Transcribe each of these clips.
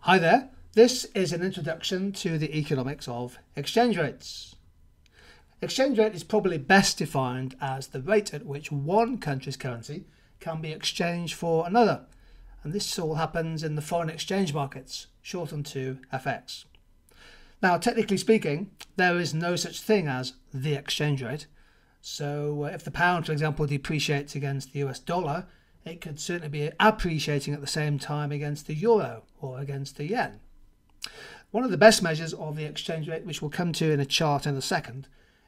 Hi there, this is an introduction to the economics of exchange rates. Exchange rate is probably best defined as the rate at which one country's currency can be exchanged for another, and this all happens in the foreign exchange markets, shortened to FX. Now, technically speaking, there is no such thing as the exchange rate, so if the pound, for example, depreciates against the US dollar, it could certainly be appreciating at the same time against the euro or against the yen. One of the best measures of the exchange rate, which we'll come to in a chart in a second,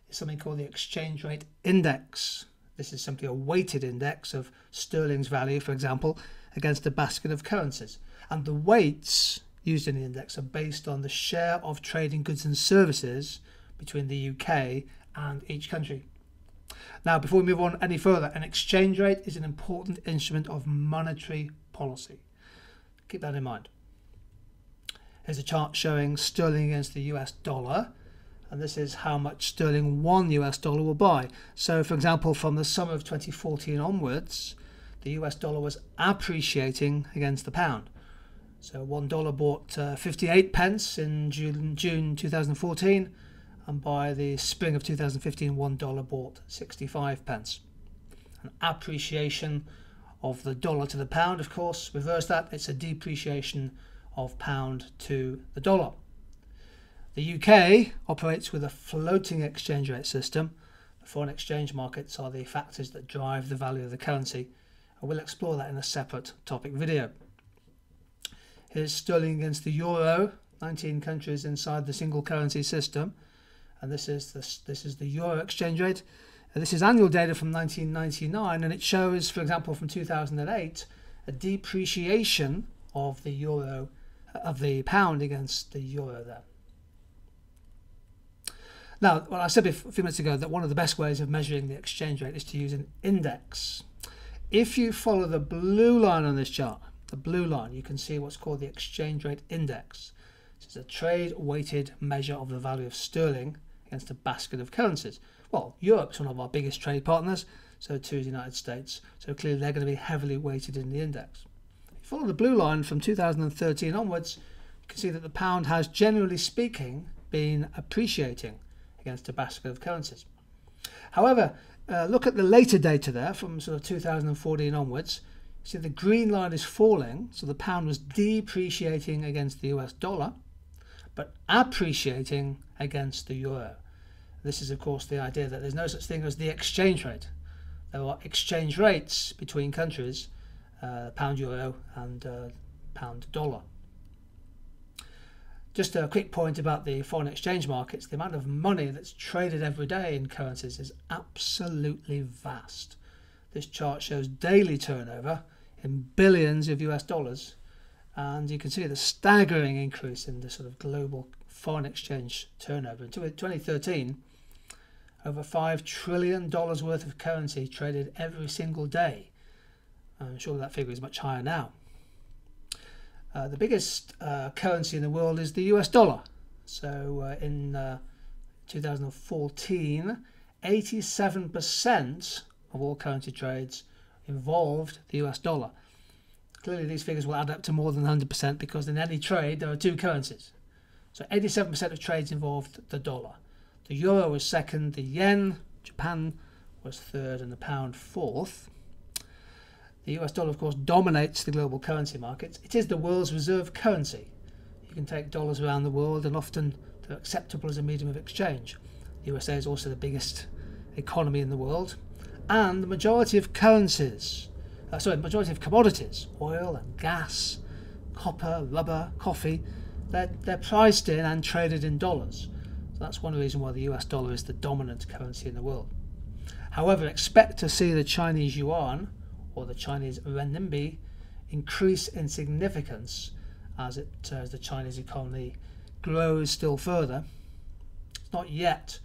is something called the exchange rate index. This is simply a weighted index of sterling's value, for example, against a basket of currencies. And the weights used in the index are based on the share of trading goods and services between the UK and each country. Now, before we move on any further, an exchange rate is an important instrument of monetary policy. Keep that in mind. Here's a chart showing sterling against the US dollar, and this is how much sterling one US dollar will buy. So, for example, from the summer of 2014 onwards, the US dollar was appreciating against the pound. So $1 bought 58 pence in June 2014, and by the spring of 2015, $1 bought 65 pence. An appreciation of the dollar to the pound, of course, reverse that, it's a depreciation of pound to the dollar. The UK operates with a floating exchange rate system. The foreign exchange markets are the factors that drive the value of the currency, and we'll explore that in a separate topic video. Here's sterling against the euro, 19 countries inside the single currency system. And this is the euro exchange rate. This is annual data from 1999, and it shows, for example, from 2008, a depreciation of the pound against the euro there. Now, well, I said a few minutes ago that one of the best ways of measuring the exchange rate is to use an index. If you follow the blue line on this chart, the blue line, you can see what's called the exchange rate index. This is a trade-weighted measure of the value of sterling against a basket of currencies. Well, Europe's one of our biggest trade partners, so too is the United States. So clearly they're going to be heavily weighted in the index. If you follow the blue line from 2013 onwards, you can see that the pound has, generally speaking, been appreciating against a basket of currencies. However, look at the later data there from sort of 2014 onwards. You see the green line is falling, so the pound was depreciating against the US dollar, but appreciating against the euro. This is, of course, the idea that there's no such thing as the exchange rate. There are exchange rates between countries, pound euro and pound dollar. Just a quick point about the foreign exchange markets. The amount of money that's traded every day in currencies is absolutely vast. This chart shows daily turnover in billions of US dollars, and you can see the staggering increase in the sort of global foreign exchange turnover. In 2013, over $5 trillion worth of currency traded every single day. I'm sure that figure is much higher now. The biggest currency in the world is the US dollar. So in 2014, 87% of all currency trades involved the US dollar. Clearly these figures will add up to more than 100% because in any trade there are two currencies. So 87% of trades involved the dollar. The euro was second, the yen, Japan was third, and the pound fourth. The US dollar, of course, dominates the global currency markets. It is the world's reserve currency. You can take dollars around the world, and often they're acceptable as a medium of exchange. The USA is also the biggest economy in the world, and the majority of commodities, oil and gas, copper, rubber, coffee, they're priced in and traded in dollars. So that's one reason why the US dollar is the dominant currency in the world. However, expect to see the Chinese yuan or the Chinese renminbi increase in significance as the Chinese economy grows still further. It's not yet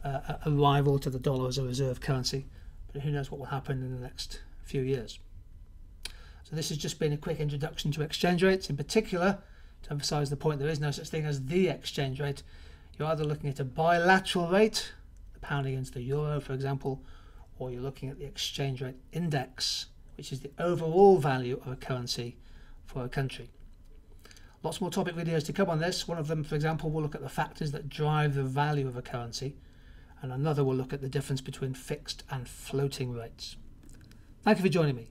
a rival to the dollar as a reserve currency, but who knows what will happen in the next few years. So this has just been a quick introduction to exchange rates, in particular to emphasize the point there is no such thing as the exchange rate. You're either looking at a bilateral rate, the pound against the euro, for example, or you're looking at the exchange rate index, which is the overall value of a currency for a country. Lots more topic videos to come on this. One of them, for example, will look at the factors that drive the value of a currency, and another will look at the difference between fixed and floating rates. Thank you for joining me.